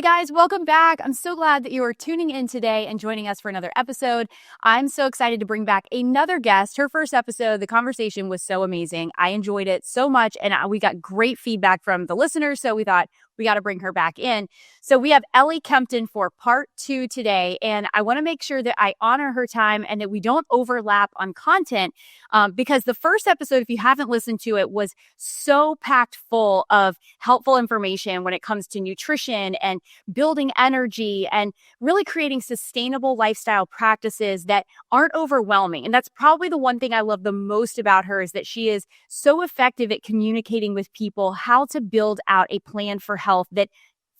Hey guys, welcome back. I'm so glad that you are tuning in today and joining us for another episode. I'm so excited to bring back another guest. Her first episode, the conversation was so amazing. I enjoyed it so much and we got great feedback from the listeners. So we thought we got to bring her back in. So we have Ellie Kempton for part 2 today. And I want to make sure that I honor her time and that we don't overlap on content because the first episode, if you haven't listened to it, was so packed full of helpful information when it comes to nutrition and building energy and really creating sustainable lifestyle practices that aren't overwhelming. And that's probably the one thing I love the most about her is that she is so effective at communicating with people how to build out a plan for health that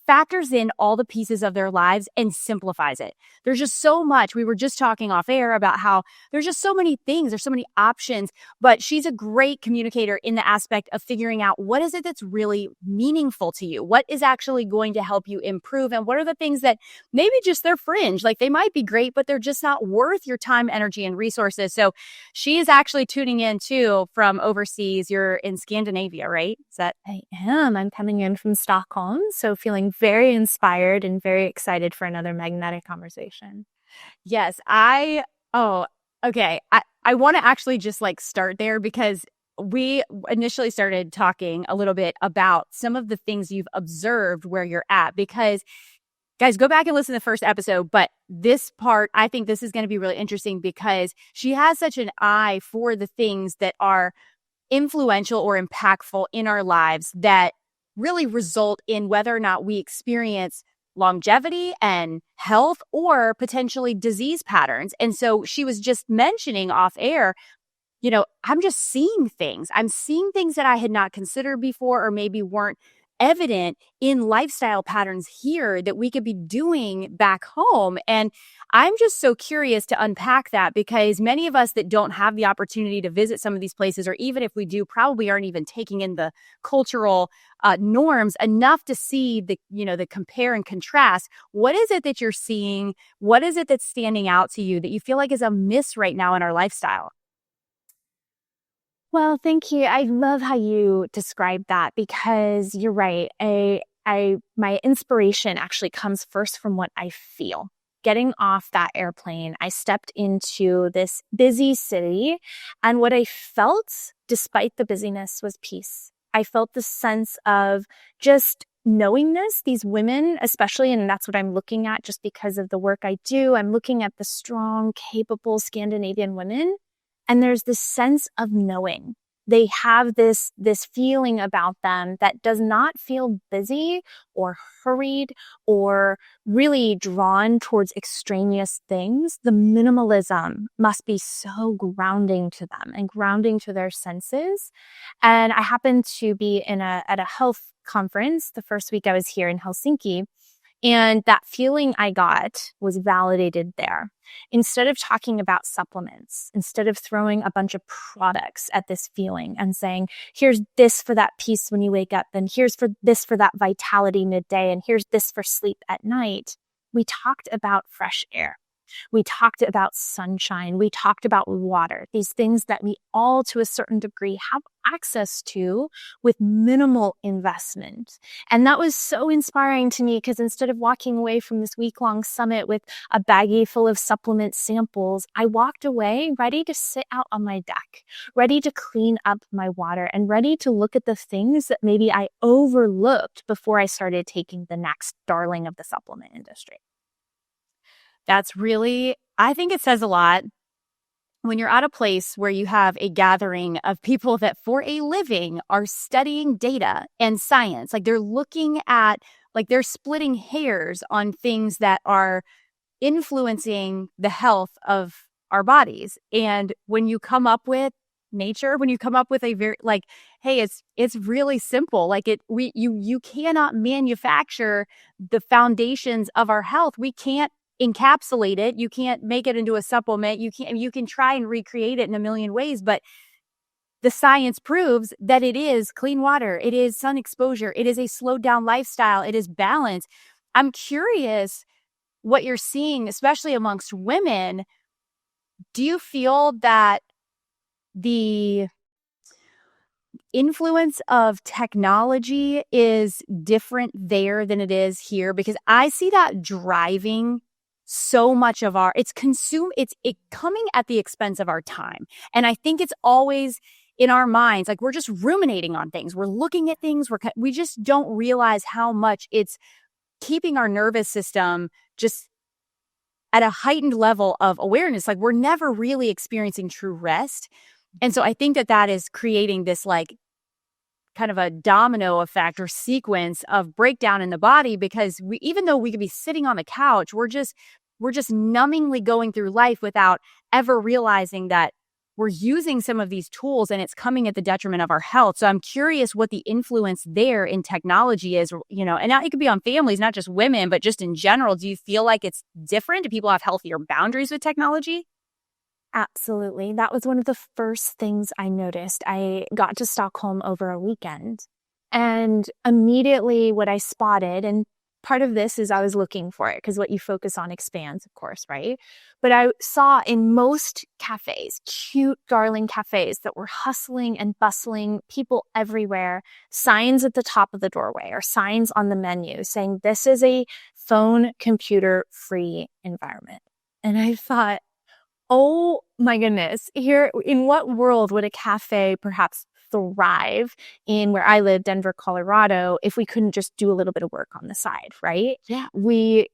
factors in all the pieces of their lives and simplifies it. There's just so much. We were just talking off air about how there's just so many things, there's so many options, but she's a great communicator in the aspect of figuring out what is it that's really meaningful to you? What is actually going to help you improve? And what are the things that maybe just they're fringe, like they might be great, but they're just not worth your time, energy, and resources. So she is actually tuning in too from overseas. You're in Scandinavia, right? Is that? I am. I'm coming in from Stockholm, so feeling very inspired and very excited for another magnetic conversation. Yes, okay. I want to actually just like start there because we initially started talking a little bit about some of the things you've observed where you're at because guys, go back and listen to the first episode. But this part, I think this is going to be really interesting because she has such an eye for the things that are influential or impactful in our lives that really result in whether or not we experience longevity and health or potentially disease patterns. And so she was just mentioning off air, I'm just seeing things. I'm seeing things that I had not considered before or maybe weren't evident in lifestyle patterns here that we could be doing back home. And I'm just so curious to unpack that because many of us that don't have the opportunity to visit some of these places, or even if we do, probably aren't even taking in the cultural norms enough to see the compare and contrast. What is it that you're seeing? What is it that's standing out to you that you feel like is a miss right now in our lifestyle? Well, thank you. I love how you described that because you're right. My inspiration actually comes first from what I feel. Getting off that airplane, I stepped into this busy city, and what I felt, despite the busyness, was peace. I felt the sense of just knowingness. These women, especially, and that's what I'm looking at just because of the work I do. I'm looking at the strong, capable Scandinavian women. And there's this sense of knowing. They have this feeling about them that does not feel busy or hurried or really drawn towards extraneous things. The minimalism must be so grounding to them and grounding to their senses. And I happened to be at a health conference the first week I was here in Helsinki. And that feeling I got was validated there. Instead of talking about supplements, instead of throwing a bunch of products at this feeling and saying, here's this for that peace when you wake up, and here's this for that vitality midday, and here's this for sleep at night, we talked about fresh air. We talked about sunshine. We talked about water, these things that we all, to a certain degree, have access to with minimal investment. And that was so inspiring to me because instead of walking away from this week-long summit with a baggie full of supplement samples, I walked away ready to sit out on my deck, ready to clean up my water, and ready to look at the things that maybe I overlooked before I started taking the next darling of the supplement industry. I think it says a lot when you're at a place where you have a gathering of people that for a living are studying data and science. Like they're looking at, like they're splitting hairs on things that are influencing the health of our bodies. And when you come up with nature, when you come up with a very hey, it's really simple. Like you cannot manufacture the foundations of our health. We can't encapsulate it. You can't make it into a supplement. You can try and recreate it in a million ways, but the science proves that it is clean water. It is sun exposure. It is a slowed down lifestyle. It is balance. I'm curious what you're seeing, especially amongst women. Do you feel that influence of technology is different there than it is here, because I see that driving so much of it's coming at the expense of our time. And I think it's always in our minds, like we're just ruminating on things. We're looking at things. We just don't realize how much it's keeping our nervous system just at a heightened level of awareness. Like we're never really experiencing true rest. And so I think that is creating this like kind of a domino effect or sequence of breakdown in the body, because even though we could be sitting on the couch, we're just numbingly going through life without ever realizing that we're using some of these tools and it's coming at the detriment of our health. So I'm curious what the influence there in technology is, and now it could be on families, not just women, but just in general. Do you feel like it's different? Do people have healthier boundaries with technology? Absolutely. That was one of the first things I noticed. I got to Stockholm over a weekend, and immediately what I spotted, and part of this is I was looking for it because what you focus on expands, of course, right? But I saw in most cafes, cute, darling cafes that were hustling and bustling, people everywhere, signs at the top of the doorway or signs on the menu saying, this is a phone, computer-free environment. And I thought, oh my goodness, here, in what world would a cafe perhaps thrive in where I live, Denver, Colorado, if we couldn't just do a little bit of work on the side, right? Yeah. We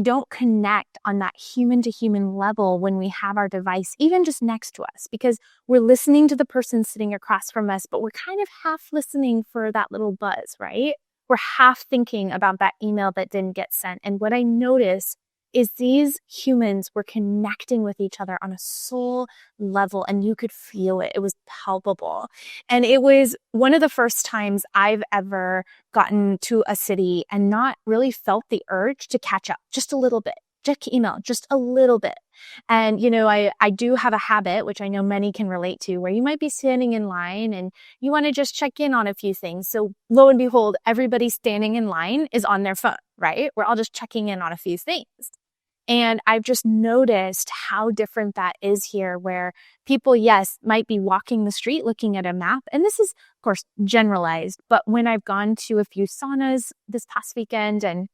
don't connect on that human to human level when we have our device even just next to us, because we're listening to the person sitting across from us, but we're kind of half listening for that little buzz, right? We're half thinking about that email that didn't get sent. And what I noticed is these humans were connecting with each other on a soul level, and you could feel it. It was palpable. And it was one of the first times I've ever gotten to a city and not really felt the urge to catch up just a little bit, check email, just a little bit. And, I do have a habit, which I know many can relate to, where you might be standing in line and you want to just check in on a few things. So lo and behold, everybody standing in line is on their phone, right? We're all just checking in on a few things. And I've just noticed how different that is here, where people, yes, might be walking the street looking at a map. And this is, of course, generalized. But when I've gone to a few saunas this past weekend and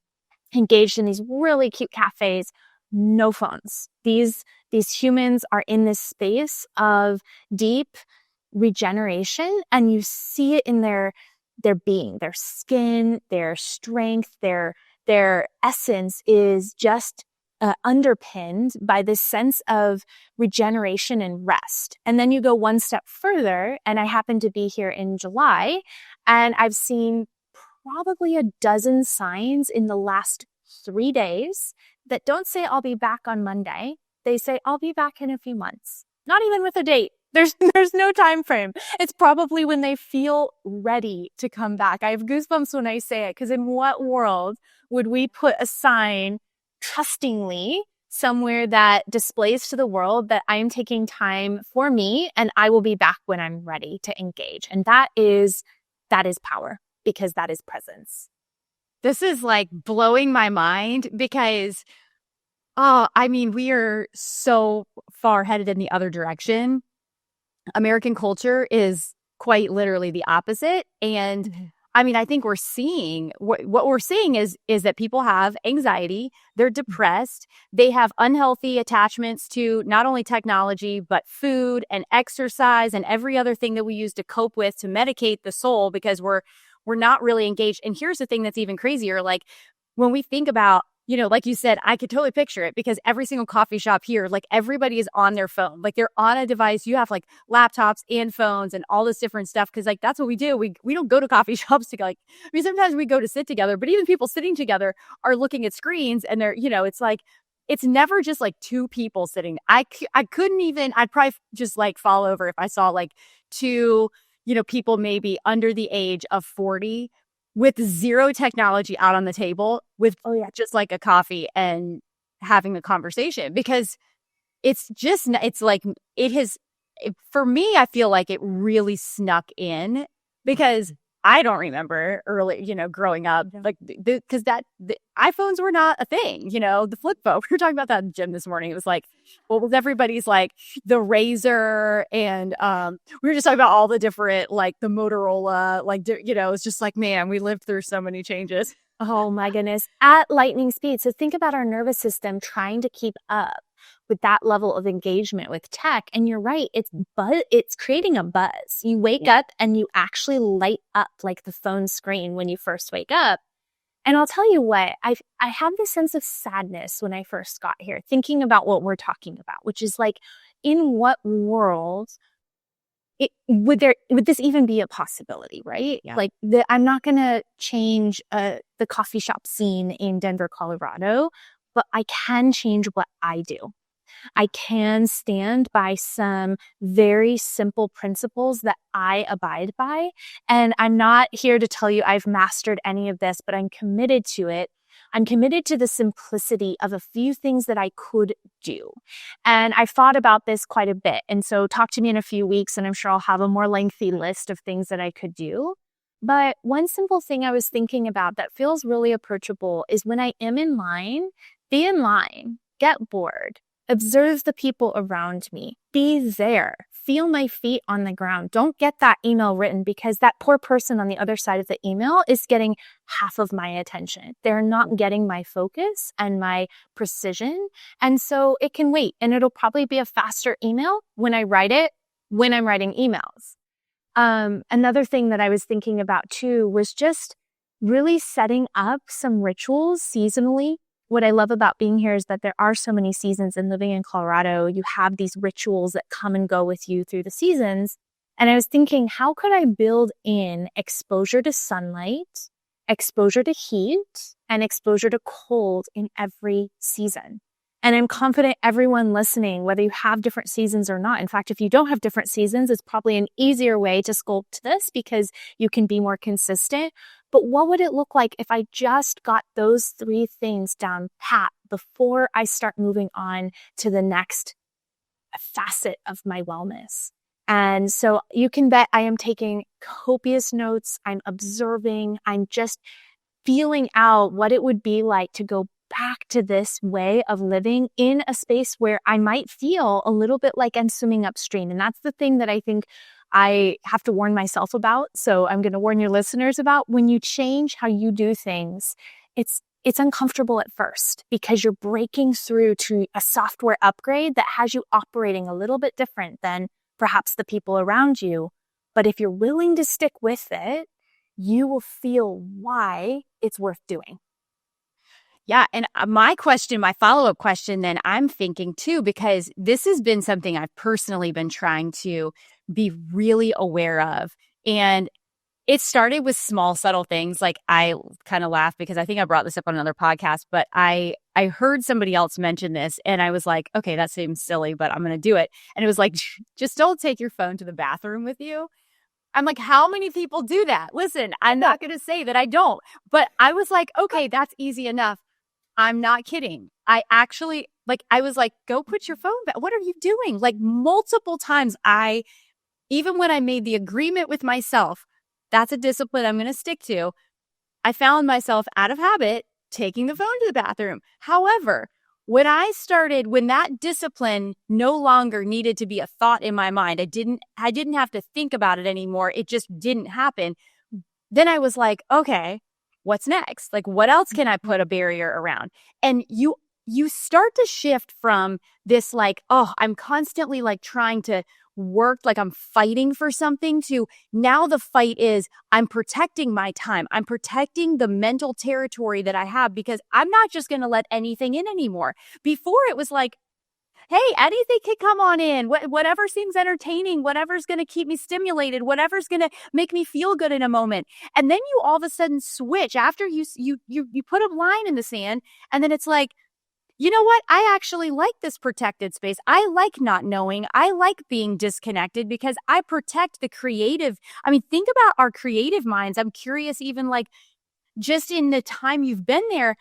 engaged in these really cute cafes, no phones. These humans are in this space of deep regeneration, and you see it in their being, their skin, their strength, their essence is just underpinned by this sense of regeneration and rest. And then you go one step further, and I happen to be here in July, and I've seen probably a dozen signs in the last 3 days that don't say I'll be back on Monday. They say I'll be back in a few months. Not even with a date. There's no time frame. It's probably when they feel ready to come back. I have goosebumps when I say it, because in what world would we put a sign trustingly somewhere that displays to the world that I'm taking time for me and I will be back when I'm ready to engage? And that is power, because that is presence. This is like blowing my mind, because, we are so far headed in the other direction. American culture is quite literally the opposite. And I think we're seeing what we're seeing is that people have anxiety, they're depressed, they have unhealthy attachments to not only technology, but food and exercise and every other thing that we use to cope with, to medicate the soul, because we're not really engaged. And here's the thing that's even crazier. Like when we think about, like you said, I could totally picture it, because every single coffee shop here, like everybody is on their phone, like they're on a device. You have like laptops and phones and all this different stuff. Cause like, that's what we do. We don't go to coffee shops to sometimes we go to sit together, but even people sitting together are looking at screens, and they're, it's like, it's never just like two people sitting. I couldn't even, I'd probably just like fall over if I saw like two, people maybe under the age of 40 with zero technology out on the table with just like a coffee and having a conversation, because for me, I feel like it really snuck in, because I don't remember early, growing up, like, because the iPhones were not a thing, the flip phone. We were talking about that in the gym this morning. It was like, what was everybody's like the Razor, and we were just talking about all the different, like the Motorola, like, it's just like, man, we lived through so many changes. Oh my goodness, at lightning speed. So think about our nervous system trying to keep up with that level of engagement with tech. And you're right, it's creating a buzz. You wake up and you actually light up like the phone screen when you first wake up. And I'll tell you what, I have this sense of sadness when I first got here, thinking about what we're talking about, which is like, in what world would this even be a possibility, right? Yeah. Like, I'm not going to change the coffee shop scene in Denver, Colorado, but I can change what I do. I can stand by some very simple principles that I abide by. And I'm not here to tell you I've mastered any of this, but I'm committed to it. I'm committed to the simplicity of a few things that I could do. And I've thought about this quite a bit. And so talk to me in a few weeks, and I'm sure I'll have a more lengthy list of things that I could do. But one simple thing I was thinking about that feels really approachable is when I am in line, be in line, get bored, observe the people around me, be there, feel my feet on the ground. Don't get that email written, because that poor person on the other side of the email is getting half of my attention. They're not getting my focus and my precision. And so it can wait, and it'll probably be a faster email when I write it when I'm writing emails. Another thing that I was thinking about too was just really setting up some rituals seasonally. What I love about being here is that there are so many seasons, and living in Colorado, you have these rituals that come and go with you through the seasons. And I was thinking, how could I build in exposure to sunlight, exposure to heat, and exposure to cold in every season? And I'm confident everyone listening, whether you have different seasons or not, in fact, if you don't have different seasons, it's probably an easier way to sculpt this because you can be more consistent. But what would it look like if I just got those 3 things down pat before I start moving on to the next facet of my wellness? And so you can bet I am taking copious notes. I'm observing. I'm just feeling out what it would be like to go back to this way of living in a space where I might feel a little bit like I'm swimming upstream. And that's the thing that I think I have to warn myself about. So I'm going to warn your listeners about: when you change how you do things, it's uncomfortable at first because you're breaking through to a software upgrade that has you operating a little bit different than perhaps the people around you. But if you're willing to stick with it, you will feel why it's worth doing. Yeah. And my follow-up question, then I'm thinking too, because this has been something I've personally been trying to be really aware of. And it started with small, subtle things. Like, I kind of laugh because I think I brought this up on another podcast, but I heard somebody else mention this, and I was like, okay, that seems silly, but I'm going to do it. And it was like, just don't take your phone to the bathroom with you. I'm like, how many people do that? Listen, I'm not going to say that I don't, but I was like, okay, that's easy enough. I'm not kidding. I actually, I was like, go put your phone back. What are you doing? Like, multiple times, even when I made the agreement with myself, that's a discipline I'm going to stick to, I found myself out of habit taking the phone to the bathroom. However, when that discipline no longer needed to be a thought in my mind, I didn't have to think about it anymore. It just didn't happen. Then I was like, okay, what's next? Like, what else can I put a barrier around? And you start to shift from this, like, oh, I'm constantly like trying to work, like I'm fighting for something, to now the fight is I'm protecting my time. I'm protecting the mental territory that I have, because I'm not just going to let anything in anymore. Before it was like, hey, anything can come on in, whatever seems entertaining, whatever's going to keep me stimulated, whatever's going to make me feel good in a moment. And then you all of a sudden switch after you put a line in the sand, and then it's like, you know what? I actually like this protected space. I like not knowing. I like being disconnected because I protect the creative. I mean, think about our creative minds. I'm curious, even like just in the time you've been there,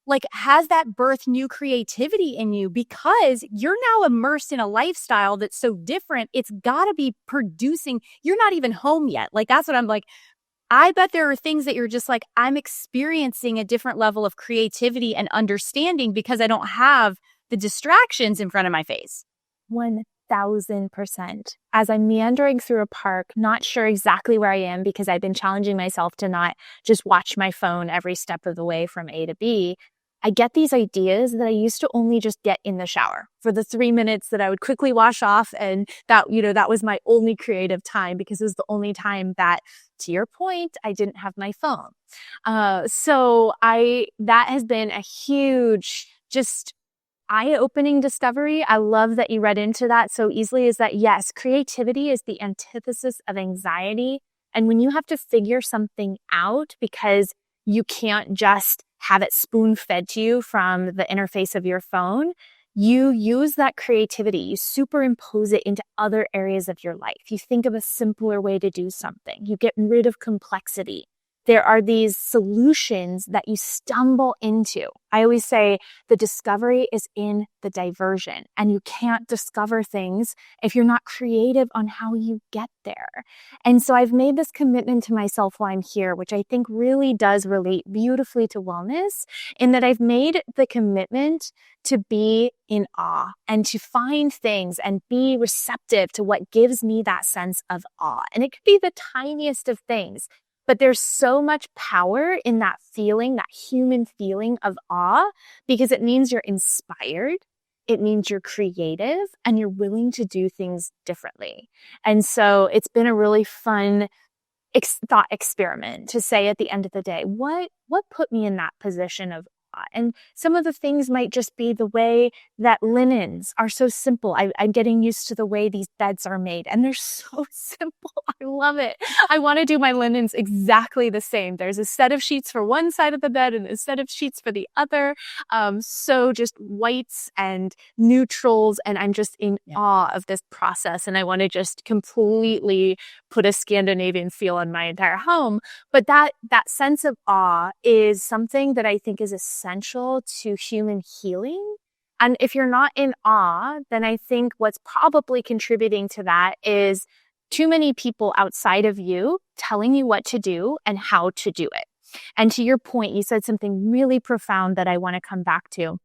like, has that birthed new creativity in you? Because you're now immersed in a lifestyle that's so different. It's got to be producing. You're not even home yet. Like, that's what I'm like. I bet there are things that you're just like, I'm experiencing a different level of creativity and understanding because I don't have the distractions in front of my face. 1000%. As I'm meandering through a park, not sure exactly where I am because I've been challenging myself to not just watch my phone every step of the way from A to B, I get these ideas that I used to only just get in the shower for the 3 minutes that I would quickly wash off. And that, that was my only creative time because it was the only time that, to your point, I didn't have my phone. That has been a huge, just eye-opening discovery. I love that you read into that so easily, is that yes, creativity is the antithesis of anxiety. And when you have to figure something out because you can't just have it spoon-fed to you from the interface of your phone, you use that creativity, you superimpose it into other areas of your life. You think of a simpler way to do something. You get rid of complexity. There are these solutions that you stumble into. I always say the discovery is in the diversion, and you can't discover things if you're not creative on how you get there. And so I've made this commitment to myself while I'm here, which I think really does relate beautifully to wellness, in that I've made the commitment to be in awe and to find things and be receptive to what gives me that sense of awe. And it could be the tiniest of things. But there's so much power in that feeling, that human feeling of awe, because it means you're inspired, it means you're creative, and you're willing to do things differently. And so it's been a really fun thought experiment to say at the end of the day, what put me in that position of awe? And some of the things might just be the way that linens are so simple. I'm getting used to the way these beds are made, and they're so simple. I love it. I want to do my linens exactly the same. There's a set of sheets for one side of the bed and a set of sheets for the other. So just whites and neutrals, and I'm just in awe of this process. And I want to just completely put a Scandinavian feel on my entire home. But that sense of awe is something that I think is essential to human healing. And if you're not in awe, then I think what's probably contributing to that is too many people outside of you telling you what to do and how to do it. And to your point, you said something really profound that I want to come back to.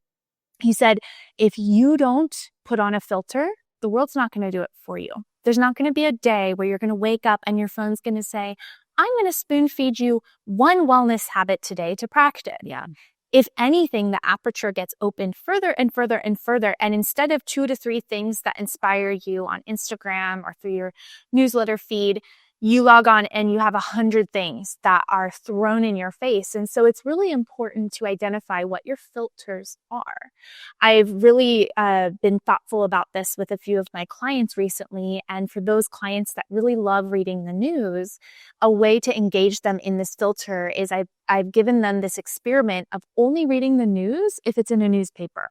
He said, if you don't put on a filter, the world's not going to do it for you. There's not going to be a day where you're going to wake up and your phone's going to say, I'm going to spoon feed you one wellness habit today to practice. Yeah. If anything, the aperture gets opened further and further and further. And instead of 2 to 3 things that inspire you on Instagram or through your newsletter feed, you log on and you have 100 things that are thrown in your face. And so it's really important to identify what your filters are. I've really been thoughtful about this with a few of my clients recently. And for those clients that really love reading the news, a way to engage them in this filter is I've given them this experiment of only reading the news if it's in a newspaper.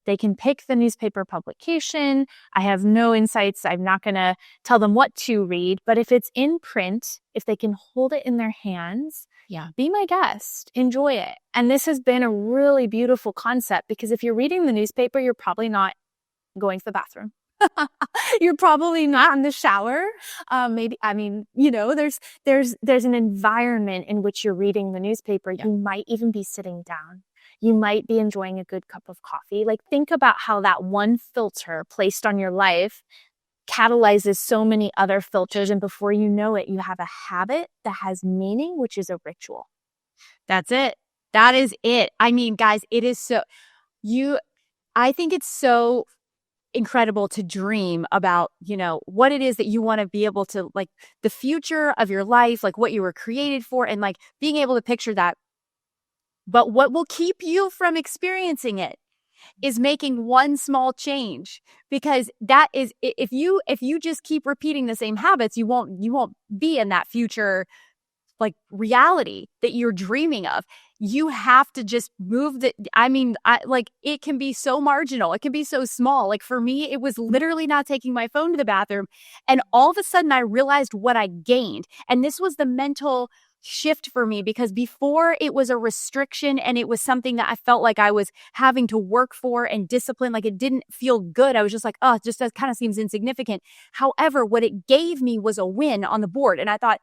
They can pick the newspaper publication. I have no insights. I'm not going to tell them what to read. But if it's in print, if they can hold it in their hands, be my guest. Enjoy it. And this has been a really beautiful concept because if you're reading the newspaper, you're probably not going to the bathroom. You're probably not in the shower. There's an environment in which you're reading the newspaper. Yeah. You might even be sitting down. You might be enjoying a good cup of coffee. Like, think about how that one filter placed on your life catalyzes so many other filters. And before you know it, you have a habit that has meaning, which is a ritual. That's it. That is it. I mean, guys, it is I think it's so incredible to dream about, what it is that you want to be able to, like, the future of your life, like what you were created for, and like being able to picture that. But what will keep you from experiencing it is making one small change, because that is, if you just keep repeating the same habits, you won't be in that future, like, reality that you're dreaming of. You have to just move it can be so marginal. It can be so small. Like, for me, it was literally not taking my phone to the bathroom. And all of a sudden I realized what I gained. And this was the mental shift for me, because before it was a restriction and it was something that I felt like I was having to work for and discipline. Like, it didn't feel good. I was just like, oh, just that kind of seems insignificant. However, what it gave me was a win on the board. And I thought,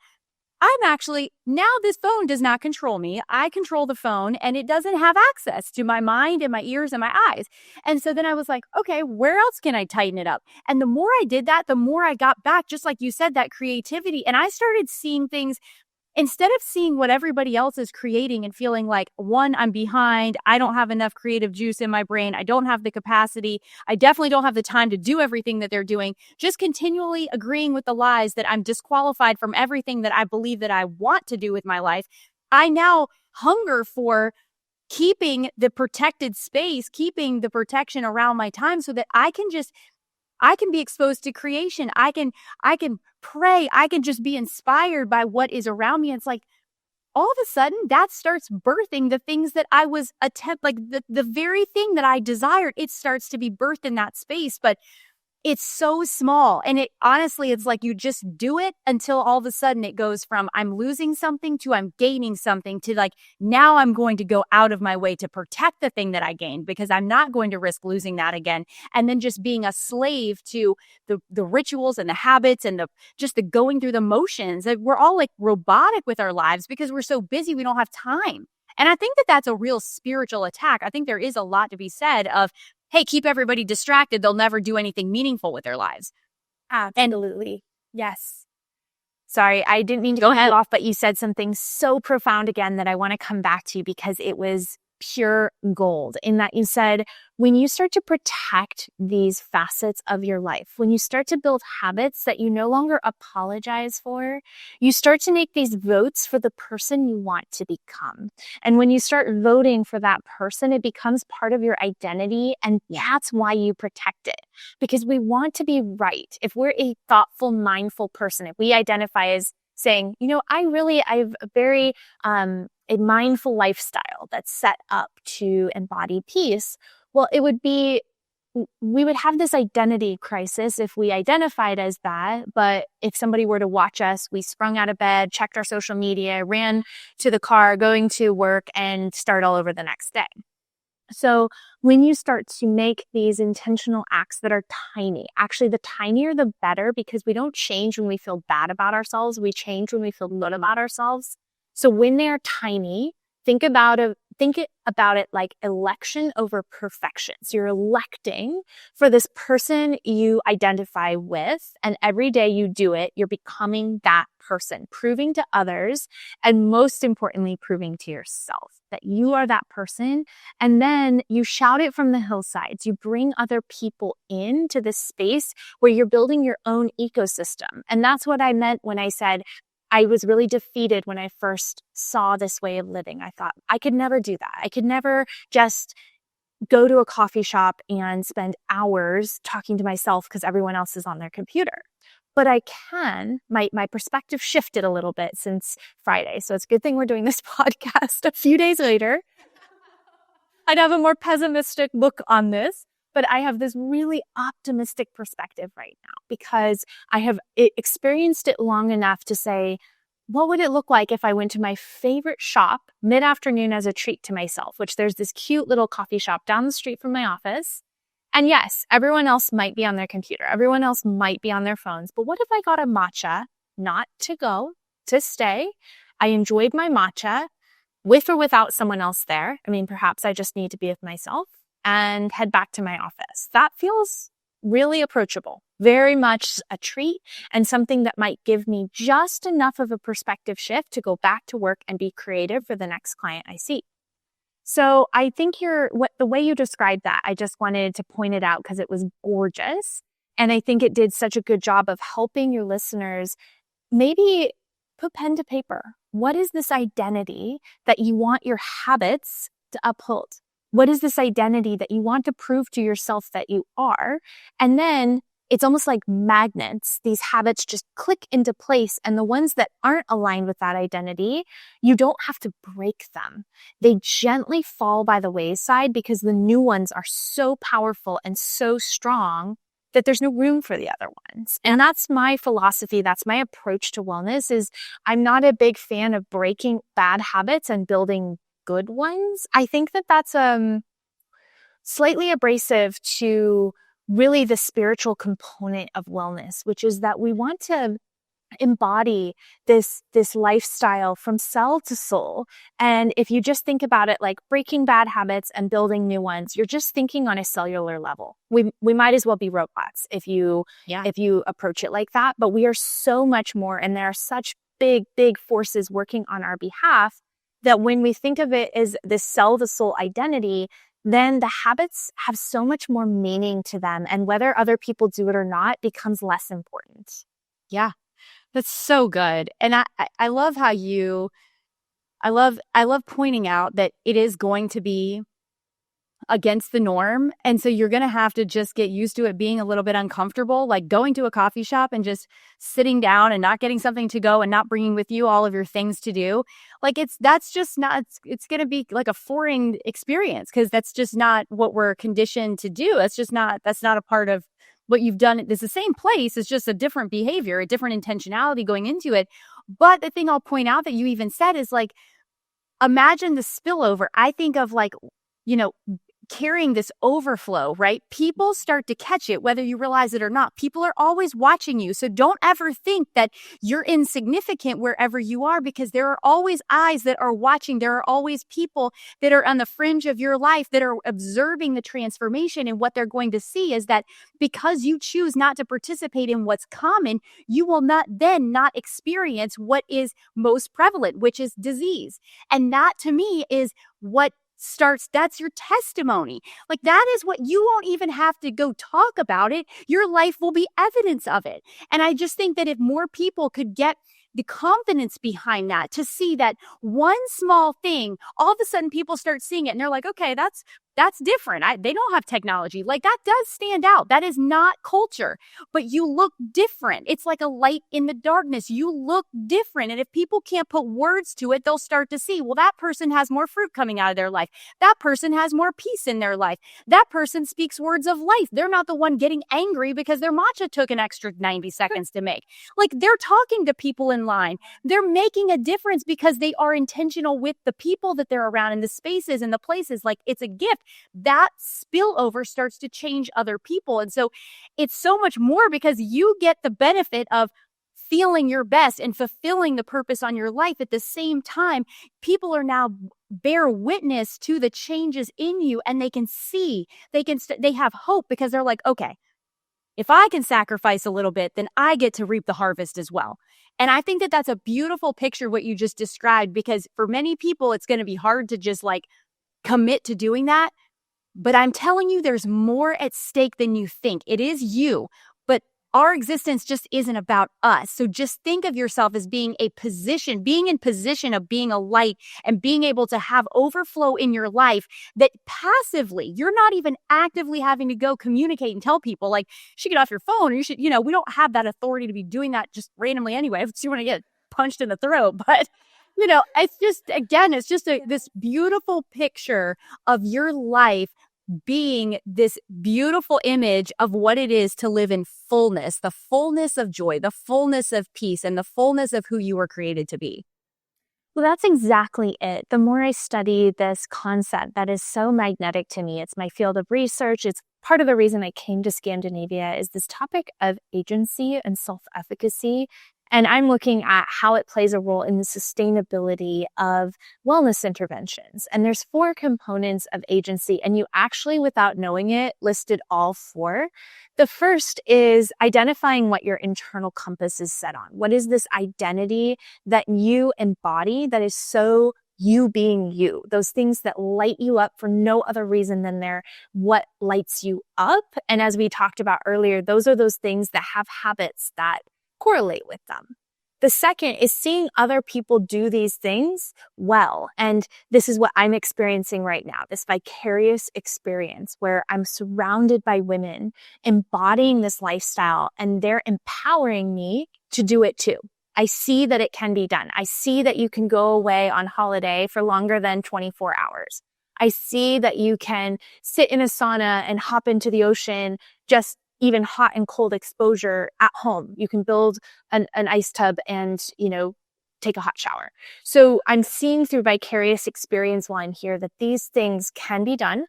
now this phone does not control me. I control the phone and it doesn't have access to my mind and my ears and my eyes. And so then I was like, okay, where else can I tighten it up? And the more I did that, the more I got back, just like you said, that creativity. And I started seeing things. Instead of seeing what everybody else is creating and feeling like, one, I'm behind, I don't have enough creative juice in my brain, I don't have the capacity, I definitely don't have the time to do everything that they're doing, just continually agreeing with the lies that I'm disqualified from everything that I believe that I want to do with my life, I now hunger for keeping the protected space, keeping the protection around my time so that I can be exposed to creation. I can pray. I can just be inspired by what is around me. It's like all of a sudden that starts birthing the things that I was like the very thing that I desired. It starts to be birthed in that space, but it's so small. And it's like you just do it until all of a sudden it goes from I'm losing something to I'm gaining something to like, now I'm going to go out of my way to protect the thing that I gained because I'm not going to risk losing that again. And then just being a slave to the rituals and the habits and the going through the motions. We're all like robotic with our lives because we're so busy. We don't have time. And I think that that's a real spiritual attack. I think there is a lot to be said of, hey, keep everybody distracted. They'll never do anything meaningful with their lives. Absolutely. Yes. Sorry, I didn't mean to cut you off, but you said something so profound again that I want to come back to because it was pure gold in that you said, when you start to protect these facets of your life, when you start to build habits that you no longer apologize for, you start to make these votes for the person you want to become. And when you start voting for that person, it becomes part of your identity. And that's why you protect it, because we want to be right. If we're a thoughtful, mindful person, if we identify as saying, I have a very, a mindful lifestyle that's set up to embody peace. Well, we would have this identity crisis if we identified as that. But if somebody were to watch us, we sprung out of bed, checked our social media, ran to the car, going to work, and start all over the next day. So when you start to make these intentional acts that are tiny, actually the tinier the better, because we don't change when we feel bad about ourselves. We change when we feel good about ourselves. So when they are tiny, think about it like election over perfection. So you're electing for this person you identify with, and every day you do it, you're becoming that person, proving to others, and most importantly, proving to yourself that you are that person. And then you shout it from the hillsides. You bring other people into this space where you're building your own ecosystem. And that's what I meant when I said, I was really defeated when I first saw this way of living. I thought I could never do that. I could never just go to a coffee shop and spend hours talking to myself because everyone else is on their computer. But I can. My perspective shifted a little bit since Friday. So it's a good thing we're doing this podcast a few days later. I'd have a more pessimistic look on this. But I have this really optimistic perspective right now because I have experienced it long enough to say, what would it look like if I went to my favorite shop mid-afternoon as a treat to myself, which there's this cute little coffee shop down the street from my office. And yes, everyone else might be on their computer. Everyone else might be on their phones. But what if I got a matcha, not to go, to stay? I enjoyed my matcha with or without someone else there. I mean, perhaps I just need to be with myself. And head back to my office. That feels really approachable, very much a treat and something that might give me just enough of a perspective shift to go back to work and be creative for the next client I see. So I think the way you described that, I just wanted to point it out because it was gorgeous. And I think it did such a good job of helping your listeners maybe put pen to paper. What is this identity that you want your habits to uphold? What is this identity that you want to prove to yourself that you are? And then it's almost like magnets. These habits just click into place. And the ones that aren't aligned with that identity, you don't have to break them. They gently fall by the wayside because the new ones are so powerful and so strong that there's no room for the other ones. And that's my philosophy. That's my approach to wellness is I'm not a big fan of breaking bad habits and building good ones. I think that that's slightly abrasive to really the spiritual component of wellness, which is that we want to embody this lifestyle from cell to soul. And if you just think about it like breaking bad habits and building new ones, you're just thinking on a cellular level. We might as well be robots if you approach it like that. But we are so much more, and there are such big forces working on our behalf that when we think of it as this cell to soul identity, then the habits have so much more meaning to them, and whether other people do it or not becomes less important. Yeah. That's so good. And I love how I love pointing out that it is going to be against the norm. And so you're going to have to just get used to it being a little bit uncomfortable, like going to a coffee shop and just sitting down and not getting something to go and not bringing with you all of your things to do. Like it's going to be like a foreign experience, because that's just not what we're conditioned to do. That's not a part of what you've done. It's the same place. It's just a different behavior, a different intentionality going into it. But the thing I'll point out that you even said is like, imagine the spillover. I think of like, carrying this overflow, right? People start to catch it, whether you realize it or not. People are always watching you. So don't ever think that you're insignificant wherever you are, because there are always eyes that are watching. There are always people that are on the fringe of your life that are observing the transformation. And what they're going to see is that because you choose not to participate in what's common, you will not experience what is most prevalent, which is disease. And that to me is what that's your testimony. Like that is what you won't even have to go talk about it. Your life will be evidence of it. And I just think that if more people could get the confidence behind that, to see that one small thing, all of a sudden people start seeing it and they're like, okay, that's different. They don't have technology. Like that does stand out. That is not culture, but you look different. It's like a light in the darkness. You look different. And if people can't put words to it, they'll start to see, well, that person has more fruit coming out of their life. That person has more peace in their life. That person speaks words of life. They're not the one getting angry because their matcha took an extra 90 seconds to make. Like they're talking to people in line. They're making a difference because they are intentional with the people that they're around and the spaces and the places. Like it's a gift. That spillover starts to change other people. And so it's so much more, because you get the benefit of feeling your best and fulfilling the purpose on your life. At the same time, people are now bear witness to the changes in you, and they can see, they have hope, because they're like, okay, if I can sacrifice a little bit, then I get to reap the harvest as well. And I think that that's a beautiful picture, what you just described, because for many people, it's going to be hard to just like commit to doing that. But I'm telling you, there's more at stake than you think. It is you, but our existence just isn't about us. So just think of yourself as being in position of being a light and being able to have overflow in your life that passively, you're not even actively having to go communicate and tell people like, you should get off your phone, or you should, we don't have that authority to be doing that just randomly anyway. If you want to get punched in the throat, but it's just, again, it's just this beautiful picture of your life being this beautiful image of what it is to live in fullness, the fullness of joy, the fullness of peace, and the fullness of who you were created to be. Well, that's exactly it. The more I study this concept that is so magnetic to me, it's my field of research. It's part of the reason I came to Scandinavia, is this topic of agency and self-efficacy. And I'm looking at how it plays a role in the sustainability of wellness interventions. And there's 4 components of agency, and you actually, without knowing it, listed all 4. The first is identifying what your internal compass is set on. What is this identity that you embody that is so you being you? Those things that light you up for no other reason than they're what lights you up. And as we talked about earlier, those are those things that have habits that correlate with them. The second is seeing other people do these things well. And this is what I'm experiencing right now, this vicarious experience where I'm surrounded by women embodying this lifestyle, and they're empowering me to do it too. I see that it can be done. I see that you can go away on holiday for longer than 24 hours. I see that you can sit in a sauna and hop into the ocean, just even hot and cold exposure at home. You can build an ice tub and, take a hot shower. So I'm seeing through vicarious experience line here that these things can be done.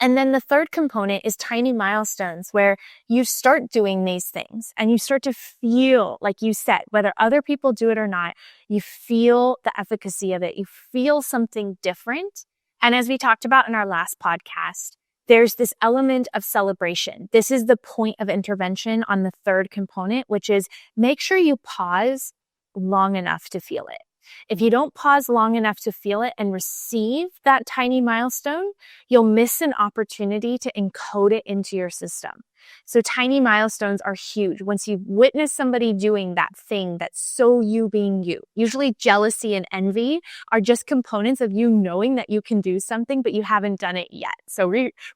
And then the third component is tiny milestones where you start doing these things and you start to feel, like you said, whether other people do it or not, you feel the efficacy of it. You feel something different. And as we talked about in our last podcast, there's this element of celebration. This is the point of intervention on the third component, which is make sure you pause long enough to feel it. If you don't pause long enough to feel it and receive that tiny milestone, you'll miss an opportunity to encode it into your system. So tiny milestones are huge. Once you've witnessed somebody doing that thing that's so you being you, usually jealousy and envy are just components of you knowing that you can do something, but you haven't done it yet. So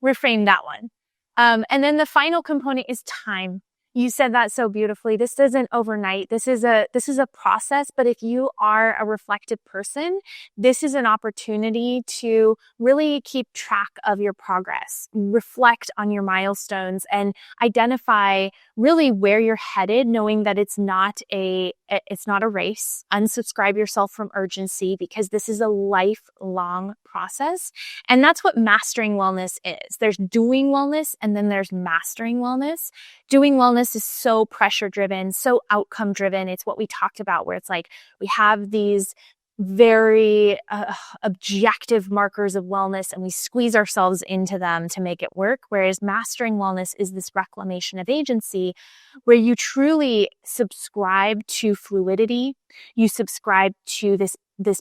reframe that one. And then the final component is time. You said that so beautifully. This isn't overnight. This is a process, but if you are a reflective person, this is an opportunity to really keep track of your progress, reflect on your milestones, and identify really where you're headed, knowing that it's not a race. Unsubscribe yourself from urgency because this is a lifelong process. And that's what mastering wellness is. There's doing wellness and then there's mastering wellness. Doing wellness is so pressure driven, so outcome driven. It's what we talked about where it's like we have these very objective markers of wellness and we squeeze ourselves into them to make it work. Whereas mastering wellness is this reclamation of agency where you truly subscribe to fluidity. You subscribe to this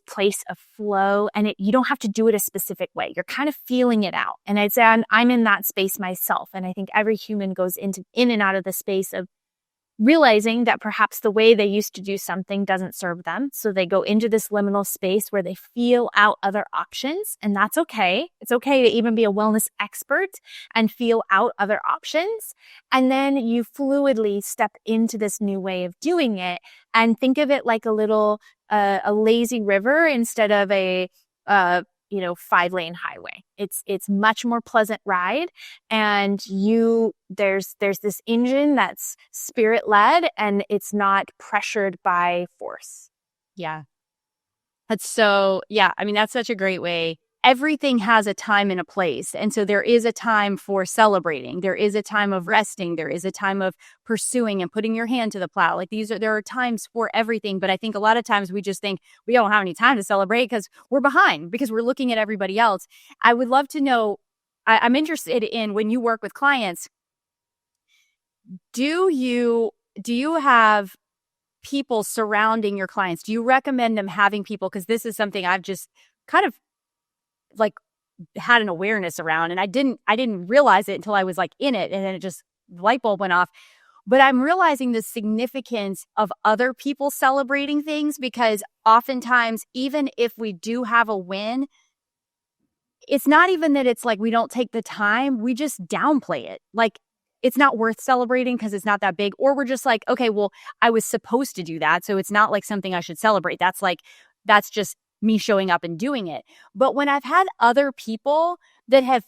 place of flow and you don't have to do it a specific way. You're kind of feeling it out. And I'd say I'm in that space myself. And I think every human goes in and out of the space of realizing that perhaps the way they used to do something doesn't serve them. So they go into this liminal space where they feel out other options. And that's okay. It's okay to even be a wellness expert and feel out other options. And then you fluidly step into this new way of doing it and think of it like a lazy river instead of a 5-lane highway. It's much more pleasant ride. And there's this engine that's spirit led and it's not pressured by force. Yeah. That's such a great way. Everything has a time and a place. And so there is a time for celebrating. There is a time of resting. There is a time of pursuing and putting your hand to the plow. There are times for everything. But I think a lot of times we just think we don't have any time to celebrate because we're behind, because we're looking at everybody else. I would love to know, I'm interested in when you work with clients, do you have people surrounding your clients? Do you recommend them having people? Because this is something I've just kind of had an awareness around, and I didn't realize it until I was in it, and then it just light bulb went off. But I'm realizing the significance of other people celebrating things, because oftentimes, even if we do have a win, it's not even that it's we don't take the time, we just downplay it. It's not worth celebrating because it's not that big, or we're just okay, well, I was supposed to do that, so it's not something I should celebrate. That's just me showing up and doing it. But when I've had other people that have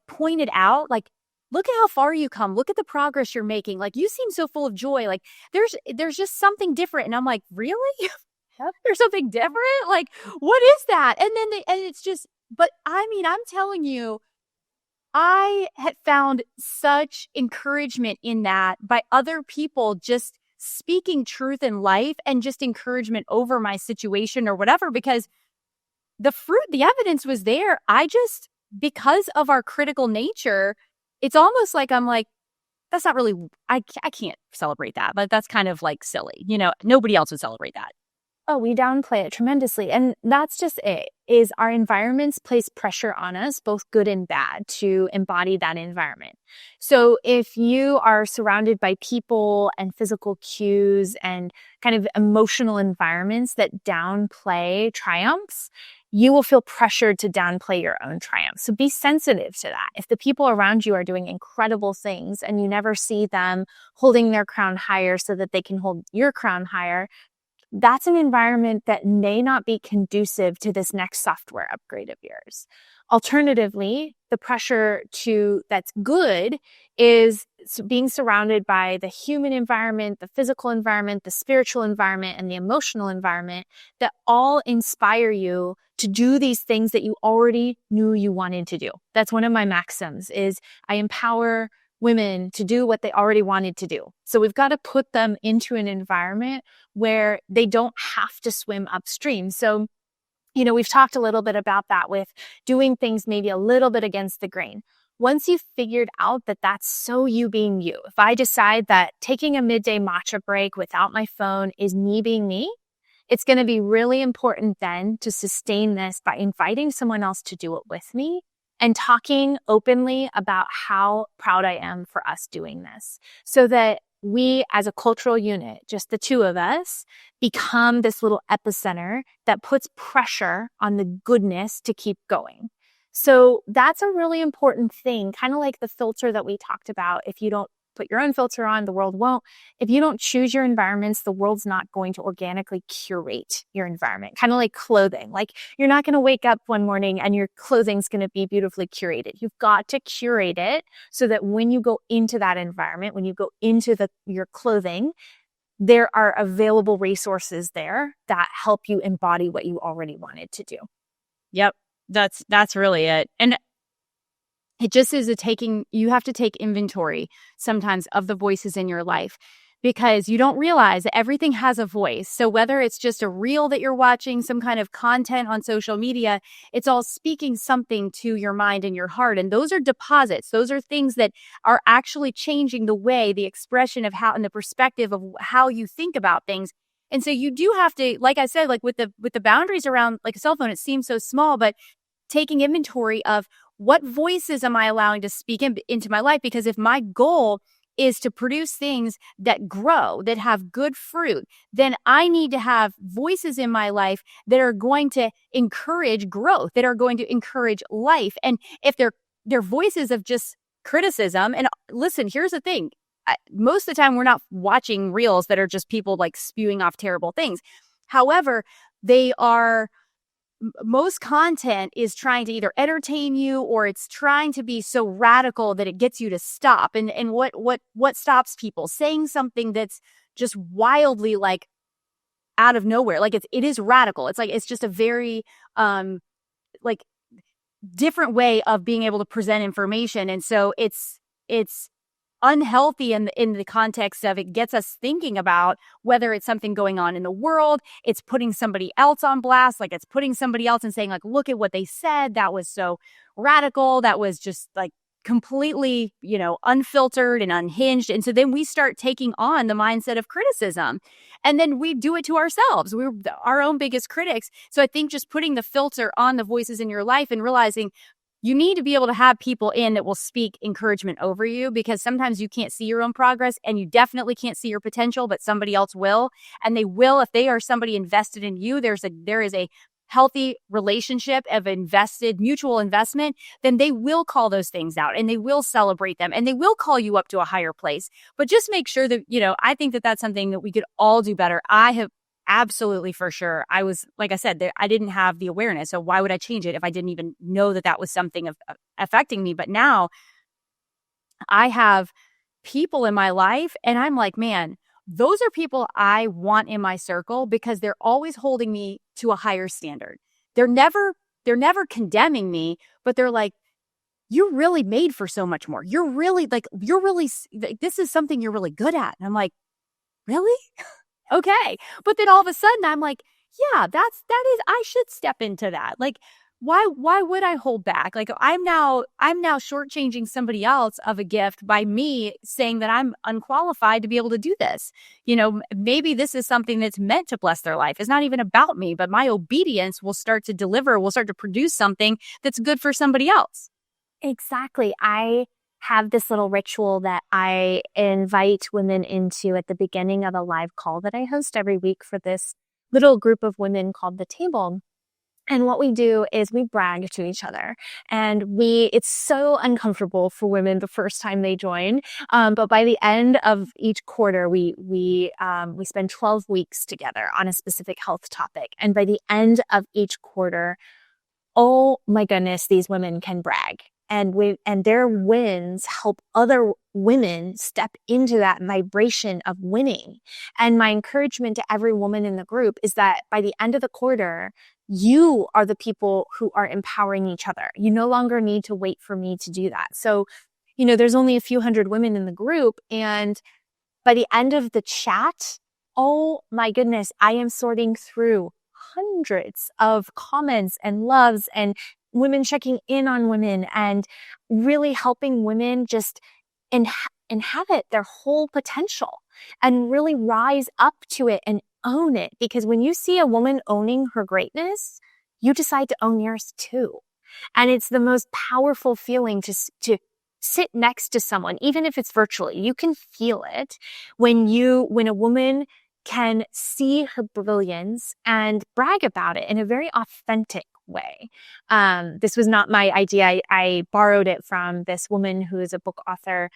pointed out, look at how far you come, look at the progress you're making, you seem so full of joy, there's just something different. And I'm really? There's something different? What is that? And then it's just, but I'm telling you, I had found such encouragement in that by other people just speaking truth in life and just encouragement over my situation or whatever, because the evidence was there. Because of our critical nature, it's almost I'm that's not really, I can't celebrate that, but that's kind of silly. Nobody else would celebrate that. Oh, we downplay it tremendously. And that's just it, is our environments place pressure on us, both good and bad, to embody that environment. So if you are surrounded by people and physical cues and kind of emotional environments that downplay triumphs, you will feel pressured to downplay your own triumphs. So be sensitive to that. If the people around you are doing incredible things and you never see them holding their crown higher so that they can hold your crown higher, that's an environment that may not be conducive to this next software upgrade of yours. Alternatively, the pressure that's good is being surrounded by the human environment, the physical environment, the spiritual environment, and the emotional environment that all inspire you to do these things that you already knew you wanted to do. That's one of my maxims is I empower women to do what they already wanted to do. So we've got to put them into an environment where they don't have to swim upstream. So, we've talked a little bit about that with doing things maybe a little bit against the grain. Once you've figured out that that's so you being you, if I decide that taking a midday matcha break without my phone is me being me, it's going to be really important then to sustain this by inviting someone else to do it with me and talking openly about how proud I am for us doing this so that we as a cultural unit, just the two of us, become this little epicenter that puts pressure on the goodness to keep going. So that's a really important thing, kind of like the filter that we talked about. If you don't put your own filter on, the world won't. If you don't choose your environments, the world's not going to organically curate your environment, kind of like clothing. Like you're not going to wake up one morning and your clothing's going to be beautifully curated. You've got to curate it so that when you go into that environment, when you go into your clothing, there are available resources there that help you embody what you already wanted to do. Yep. That's really it. And it just is you have to take inventory sometimes of the voices in your life because you don't realize that everything has a voice. So whether it's just a reel that you're watching, some kind of content on social media, it's all speaking something to your mind and your heart. And those are deposits. Those are things that are actually changing the expression of how and the perspective of how you think about things. And so you do have to, like I said, like with the boundaries around like a cell phone, it seems so small, but taking inventory of what voices am I allowing to speak into my life? Because if my goal is to produce things that grow, that have good fruit, then I need to have voices in my life that are going to encourage growth, that are going to encourage life. And if they're voices of just criticism, and listen, here's the thing. Most of the time, we're not watching reels that are just people like spewing off terrible things. However, most content is trying to either entertain you or it's trying to be so radical that it gets you to stop. And what stops people? Saying something that's just wildly like out of nowhere. Like it is radical. It's like, it's just a very like different way of being able to present information. And so it's unhealthy in the context of it gets us thinking about whether it's something going on in the world, it's putting somebody else on blast, like it's putting somebody else and saying like, look at what they said, that was so radical, that was just like completely, unfiltered and unhinged. And so then we start taking on the mindset of criticism and then we do it to ourselves. We're our own biggest critics. So I think just putting the filter on the voices in your life and realizing you need to be able to have people in that will speak encouragement over you because sometimes you can't see your own progress and you definitely can't see your potential, but somebody else will. And they will, if they are somebody invested in you, there is a healthy relationship of mutual investment, then they will call those things out and they will celebrate them and they will call you up to a higher place. But just make sure that, I think that that's something that we could all do better. I have absolutely, for sure. I was, like I said, I didn't have the awareness. So why would I change it if I didn't even know that was something affecting me? But now I have people in my life and I'm like, man, those are people I want in my circle because they're always holding me to a higher standard. They're never condemning me, but they're like, you're really made for so much more. This is something you're really good at. And I'm like, really? Okay. But then all of a sudden I'm like, yeah, I should step into that. Like, why would I hold back? Like I'm now shortchanging somebody else of a gift by me saying that I'm unqualified to be able to do this. Maybe this is something that's meant to bless their life. It's not even about me, but my obedience will start to produce something that's good for somebody else. Exactly. I have this little ritual that I invite women into at the beginning of a live call that I host every week for this little group of women called The Table. And what we do is we brag to each other and it's so uncomfortable for women the first time they join. But by the end of each quarter, we spend 12 weeks together on a specific health topic. And by the end of each quarter, oh my goodness, these women can brag. and their wins help other women step into that vibration of winning. And my encouragement to every woman in the group is that by the end of the quarter, you are the people who are empowering each other. You no longer need to wait for me to do that. So, there's only a few hundred women in the group, and by the end of the chat, oh my goodness, I am sorting through hundreds of comments and loves and women checking in on women and really helping women just inhabit their whole potential and really rise up to it and own it. Because when you see a woman owning her greatness, you decide to own yours too. And it's the most powerful feeling to sit next to someone, even if it's virtually. You can feel it when a woman can see her brilliance and brag about it in a very authentic way. This was not my idea. I borrowed it from this woman who is a book author,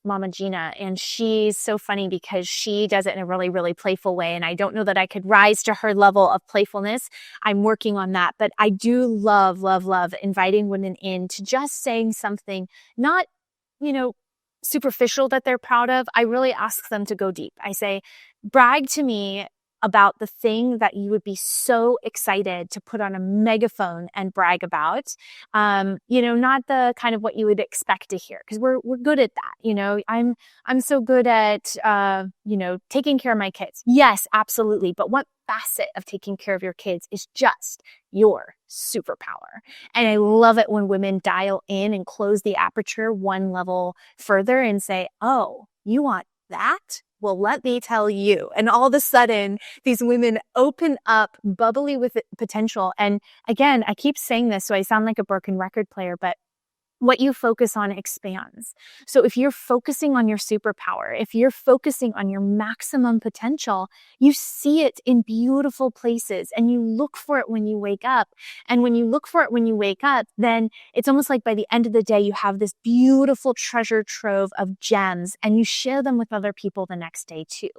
Mama Gina, and she's so funny because she does it in a really, really playful way. And I don't know that I could rise to her level of playfulness. I'm working on that, but I do love, love, love inviting women in to just saying something, not, superficial that they're proud of. I really ask them to go deep. I say, brag to me about the thing that you would be so excited to put on a megaphone and brag about. Not the kind of what you would expect to hear, because we're good at that. I'm so good at, taking care of my kids. Yes, absolutely. But what facet of taking care of your kids is just your superpower? And I love it when women dial in and close the aperture one level further and say, oh, you want that? Well, let me tell you. And all of a sudden, these women open up, bubbly with potential. And again, I keep saying this, so I sound like a broken record player, but what you focus on expands. So if you're focusing on your superpower, if you're focusing on your maximum potential, you see it in beautiful places and you look for it when you wake up. And when you look for it when you wake up, then it's almost like by the end of the day, you have this beautiful treasure trove of gems and you share them with other people the next day too.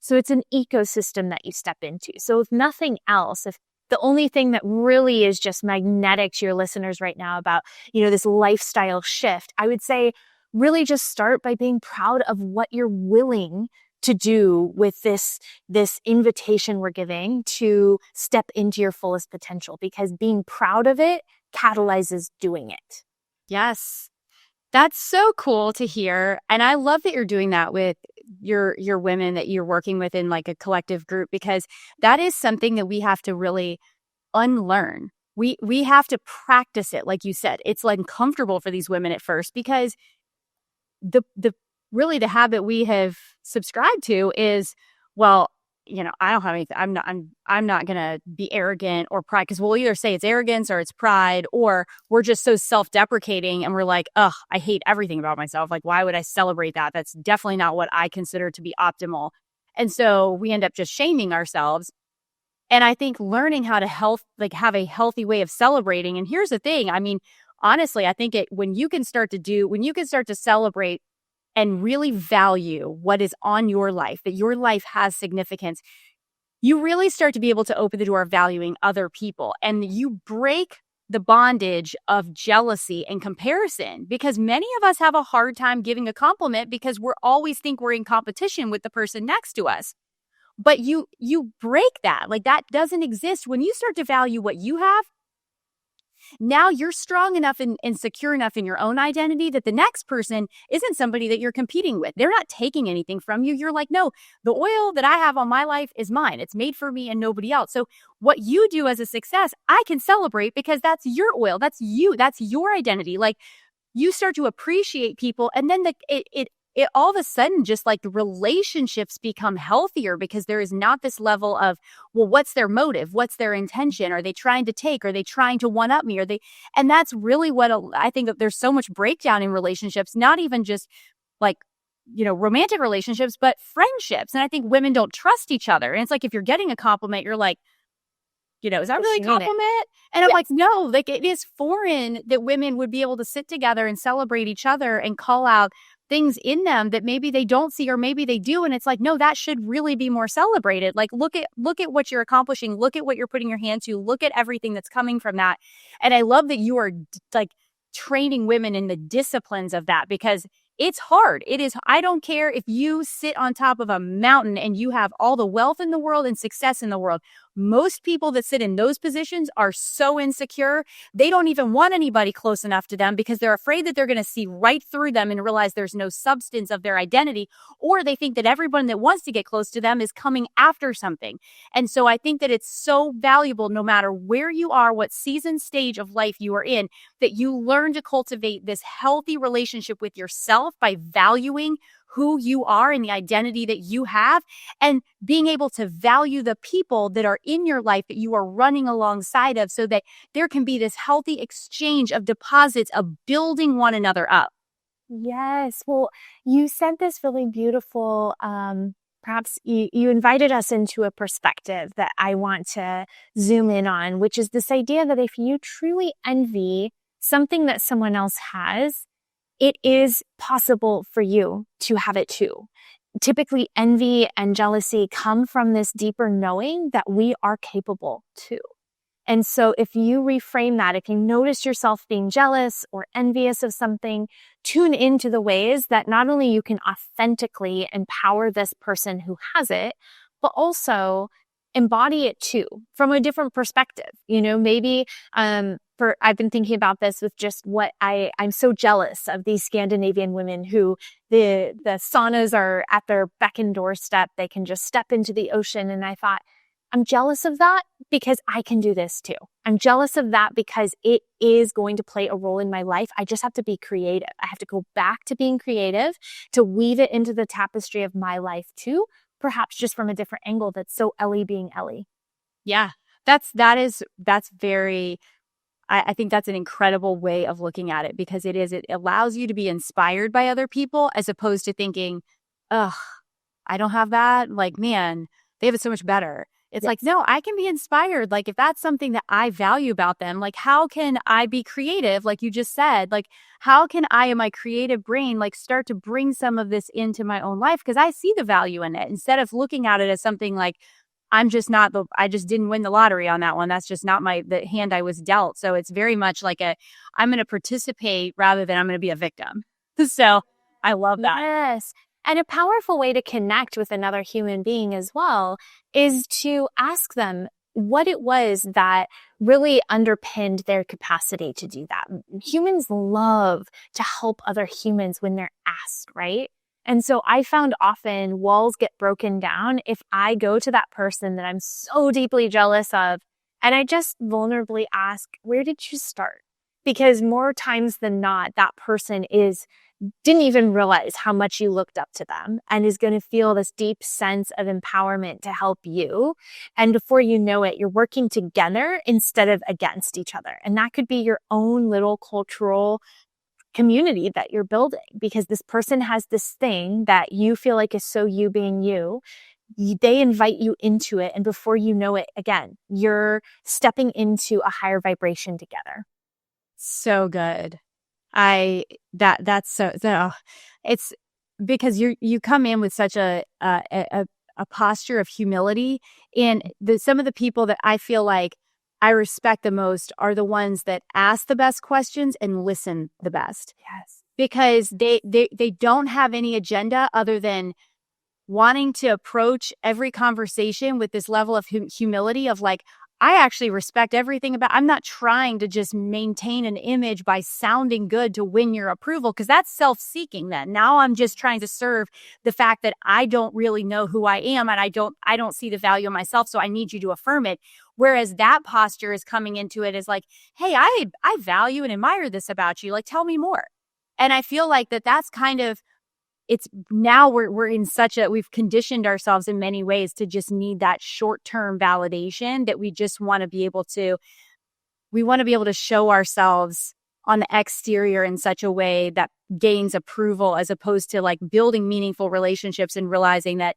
So it's an ecosystem that you step into. So if nothing else, if the only thing that really is just magnetic to your listeners right now about, this lifestyle shift, I would say really just start by being proud of what you're willing to do with this invitation we're giving to step into your fullest potential, because being proud of it catalyzes doing it. Yes. That's so cool to hear. And I love that you're doing that with your women that you're working with in like a collective group, because that is something that we have to really unlearn. We have to practice it. Like you said, it's like uncomfortable for these women at first, because the habit we have subscribed to is, well, I don't have anything. I'm not going to be arrogant or pride, because we'll either say it's arrogance or it's pride, or we're just so self-deprecating and we're like, ugh, I hate everything about myself. Like, why would I celebrate that? That's definitely not what I consider to be optimal. And so we end up just shaming ourselves. And I think learning how to have a healthy way of celebrating. And here's the thing. I mean, honestly, I think when you can start to celebrate and really value what is on your life, that your life has significance, you really start to be able to open the door of valuing other people. And you break the bondage of jealousy and comparison, because many of us have a hard time giving a compliment because we always think we're in competition with the person next to us. But you break that. Like, that doesn't exist. When you start to value what you have, now you're strong enough and secure enough in your own identity that the next person isn't somebody that you're competing with. They're not taking anything from you. You're like, no, the oil that I have on my life is mine. It's made for me and nobody else. So what you do as a success, I can celebrate, because that's your oil. That's you. That's your identity. Like, you start to appreciate people, and then it all of a sudden, just like the relationships become healthier, because there is not this level of, well, what's their motive? What's their intention? Are they trying to take? Are they trying to one up me? And that's really what I think that there's so much breakdown in relationships, not even just like, romantic relationships, but friendships. And I think women don't trust each other. And it's like, if you're getting a compliment, you're like, is that really a compliment? And I'm like, no, like, it is foreign that women would be able to sit together and celebrate each other and call out things in them that maybe they don't see, or maybe they do. And it's like, no, that should really be more celebrated. Like, look at what you're accomplishing. Look at what you're putting your hand to. Look at everything that's coming from that. And I love that you are like training women in the disciplines of that, because it's hard. It is. I don't care if you sit on top of a mountain and you have all the wealth in the world and success in the world. Most people that sit in those positions are so insecure. They don't even want anybody close enough to them because they're afraid that they're going to see right through them and realize there's no substance of their identity. Or they think that everyone that wants to get close to them is coming after something. And so I think that it's so valuable, no matter where you are, what season, stage of life you are in, that you learn to cultivate this healthy relationship with yourself by valuing who you are and the identity that you have, and being able to value the people that are in your life that you are running alongside of, so that there can be this healthy exchange of deposits of building one another up. Yes. Well, you said this really beautiful, perhaps you invited us into a perspective that I want to zoom in on, which is this idea that if you truly envy something that someone else has, it is possible for you to have it too. Typically, envy and jealousy come from this deeper knowing that we are capable too. And so if you reframe that, if you notice yourself being jealous or envious of something, tune into the ways that not only you can authentically empower this person who has it, but also embody it too from a different perspective. You know, maybe I've been thinking about this with just what I'm so jealous of these Scandinavian women who the saunas are at their beck and doorstep. They can just step into the ocean. And I thought, I'm jealous of that because I can do this too. I'm jealous of that because it is going to play a role in my life. I just have to be creative. I have to go back to being creative to weave it into the tapestry of my life too, perhaps just from a different angle that's so Ellie being Ellie. Yeah, that's very, I think that's an incredible way of looking at it, because it allows you to be inspired by other people as opposed to thinking, ugh, I don't have that. Like, man, they have it so much better. It's Yes. like, no, I can be inspired. Like, if that's something that I value about them, like, how can I be creative? Like you just said, like, how can I, in my creative brain, like, start to bring some of this into my own life? Because I see the value in it, instead of looking at it as something like, I just didn't win the lottery on that one. That's just not the hand I was dealt. So it's very much like I'm going to participate rather than I'm going to be a victim. So I love that. Yes. And a powerful way to connect with another human being as well is to ask them what it was that really underpinned their capacity to do that. Humans love to help other humans when they're asked, right? And so I found often walls get broken down if I go to that person that I'm so deeply jealous of and I just vulnerably ask, where did you start? Because more times than not, that person didn't even realize how much you looked up to them and is going to feel this deep sense of empowerment to help you. And before you know it, you're working together instead of against each other. And that could be your own little cultural community that you're building, because this person has this thing that you feel like is so you being you. They invite you into it. And before you know it, again, you're stepping into a higher vibration together. So good. That's so it's because you come in with such a posture of humility, and some of the people that I feel like I respect the most are the ones that ask the best questions and listen the best. Yes. Because they don't have any agenda other than wanting to approach every conversation with this level of humility of like, I actually respect everything I'm not trying to just maintain an image by sounding good to win your approval, because that's self-seeking then. Now I'm just trying to serve the fact that I don't really know who I am, and I don't see the value in myself, so I need you to affirm it. Whereas that posture is coming into it as like, hey, I value and admire this about you. Like, tell me more. And I feel like that's kind of, it's now we're in we've conditioned ourselves in many ways to just need that short-term validation, that we just want to be able to show ourselves on the exterior in such a way that gains approval, as opposed to like building meaningful relationships and realizing that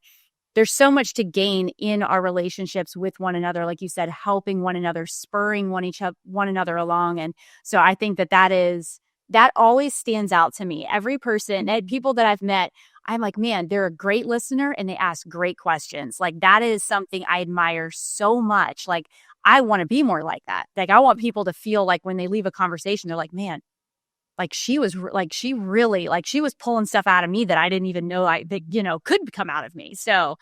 there's so much to gain in our relationships with one another. Like you said, helping one another, spurring one another along. And so I think that always stands out to me. Every person, people that I've met, I'm like, man, they're a great listener and they ask great questions. Like, that is something I admire so much. Like, I want to be more like that. Like, I want people to feel like when they leave a conversation, they're like, man, she was she really, she was pulling stuff out of me that I didn't even know could come out of me. So,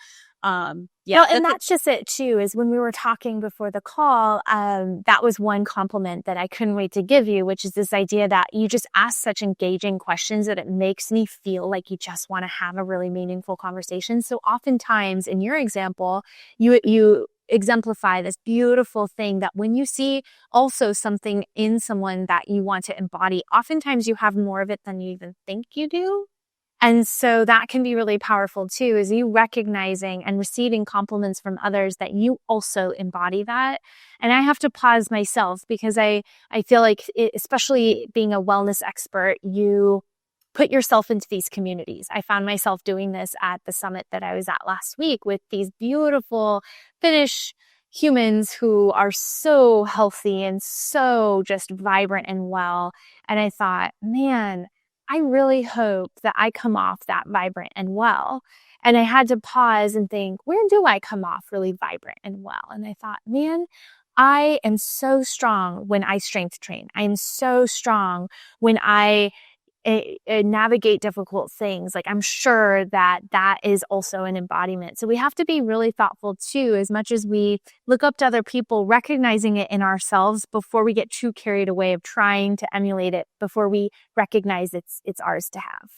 yeah. Well, and that's just it too, is when we were talking before the call, that was one compliment that I couldn't wait to give you, which is this idea that you just ask such engaging questions that it makes me feel like you just want to have a really meaningful conversation. So oftentimes in your example, you exemplify this beautiful thing that when you see also something in someone that you want to embody, oftentimes you have more of it than you even think you do. And so that can be really powerful too, is you recognizing and receiving compliments from others that you also embody that. And I have to pause myself because I feel like, especially being a wellness expert, you put yourself into these communities. I found myself doing this at the summit that I was at last week with these beautiful Finnish humans who are so healthy and so just vibrant and well. And I thought, man, I really hope that I come off that vibrant and well. And I had to pause and think, where do I come off really vibrant and well? And I thought, man, I am so strong when I strength train. I am so strong when I navigate difficult things. Like, I'm sure that that is also an embodiment. So we have to be really thoughtful too, as much as we look up to other people, recognizing it in ourselves before we get too carried away of trying to emulate it, before we recognize it's ours to have.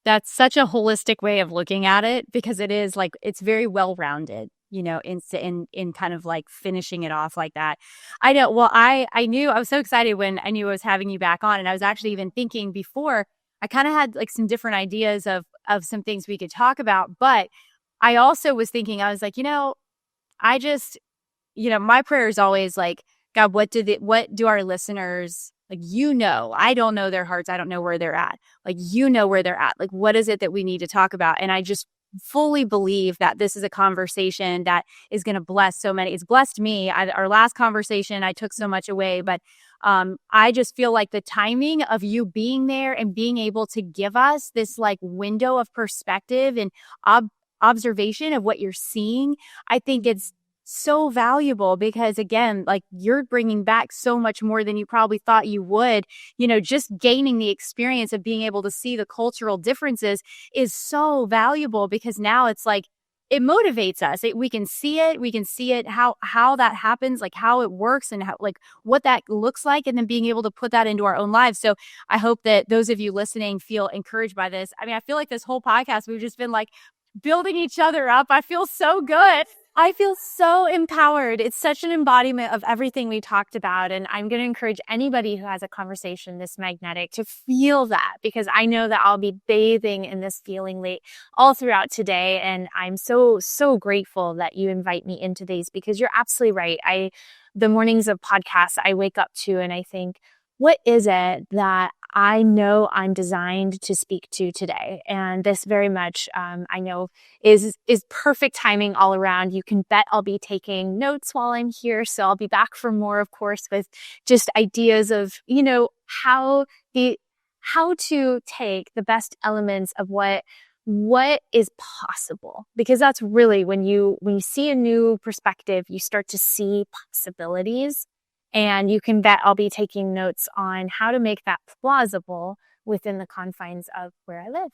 That's such a holistic way of looking at it, because it is it's very well-rounded, in kind of finishing it off like that. I know. Well, I knew, I was so excited when I knew I was having you back on, and I was actually even thinking before, I kind of had some different ideas of some things we could talk about, but I also was thinking, I was like, I just, my prayer is always God, what do our listeners, I don't know their hearts. I don't know where they're at. Where they're at. What is it that we need to talk about? And I just fully believe that this is a conversation that is going to bless so many. It's blessed me. Our last conversation, I took so much away, but I just feel like the timing of you being there and being able to give us this window of perspective and observation of what you're seeing, I think it's so valuable, because again, you're bringing back so much more than you probably thought you would. Just gaining the experience of being able to see the cultural differences is so valuable, because now it's it motivates us. We can see it, how that happens, how it works, and how, what that looks like, and then being able to put that into our own lives. So I hope that those of you listening feel encouraged by this. I mean, I feel like this whole podcast, we've just been building each other up. I feel so good. I feel so empowered. It's such an embodiment of everything we talked about. And I'm going to encourage anybody who has a conversation this magnetic to feel that, because I know that I'll be bathing in this feeling all throughout today. And I'm so, so grateful that you invite me into these, because you're absolutely right. The mornings of podcasts I wake up to and I think, what is it that I know I'm designed to speak to today? And this very much, I know is perfect timing all around. You can bet I'll be taking notes while I'm here. So I'll be back for more, of course, with just ideas of, how to take the best elements of what is possible. Because that's really when you see a new perspective, you start to see possibilities. And you can bet I'll be taking notes on how to make that plausible within the confines of where I live.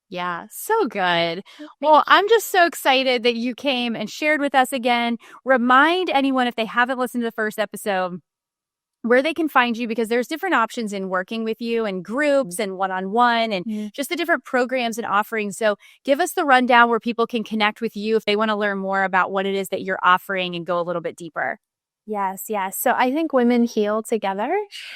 Yeah, so good. Well, I'm just so excited that you came and shared with us again. Remind anyone, if they haven't listened to the first episode, where they can find you, because there's different options in working with you and groups and one-on-one and just the different programs and offerings. So give us the rundown where people can connect with you if they want to learn more about what it is that you're offering and go a little bit deeper. Yes. So I think women heal together.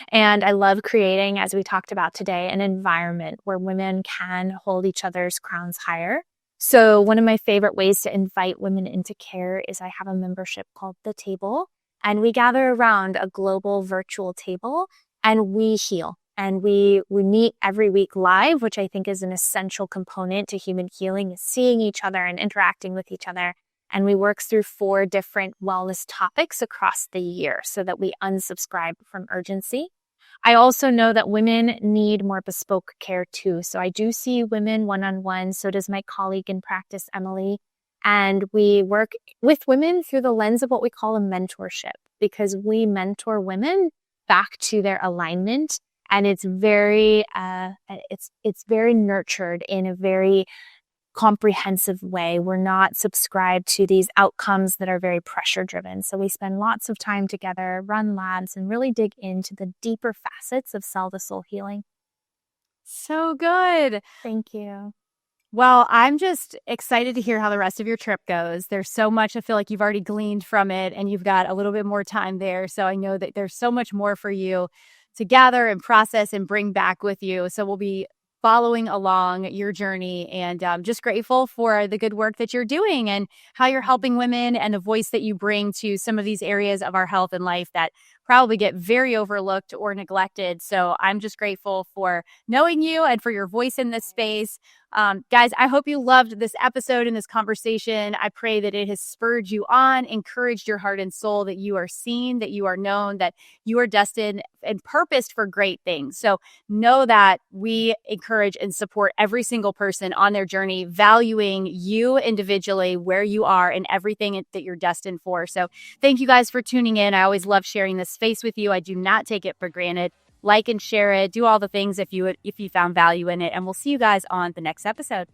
And I love creating, as we talked about today, an environment where women can hold each other's crowns higher. So one of my favorite ways to invite women into care is I have a membership called The Table. And we gather around a global virtual table and we heal. And we meet every week live, which I think is an essential component to human healing, is seeing each other and interacting with each other. And we work through 4 different wellness topics across the year so that we unsubscribe from urgency. I also know that women need more bespoke care too. So I do see women one-on-one. So does my colleague in practice, Emily. And we work with women through the lens of what we call a mentorship, because we mentor women back to their alignment And it's very, it's very nurtured in a very comprehensive way. We're not subscribed to these outcomes that are very pressure driven. So we spend lots of time together, run labs, and really dig into the deeper facets of cell to soul healing. So good. Thank you. Well, I'm just excited to hear how the rest of your trip goes. There's so much I feel like you've already gleaned from it, and you've got a little bit more time there. So I know that there's so much more for you to gather and process and bring back with you. So we'll be following along your journey, and just grateful for the good work that you're doing and how you're helping women and the voice that you bring to some of these areas of our health and life that probably get very overlooked or neglected. So I'm just grateful for knowing you and for your voice in this space. Guys, I hope you loved this episode and this conversation. I pray that it has spurred you on, encouraged your heart and soul, that you are seen, that you are known, that you are destined and purposed for great things. So know that we encourage and support every single person on their journey, valuing you individually, where you are, and everything that you're destined for. So thank you guys for tuning in. I always love sharing this space with you. I do not take it for granted. Like and share it. Do all the things if you found value in it. And we'll see you guys on the next episode.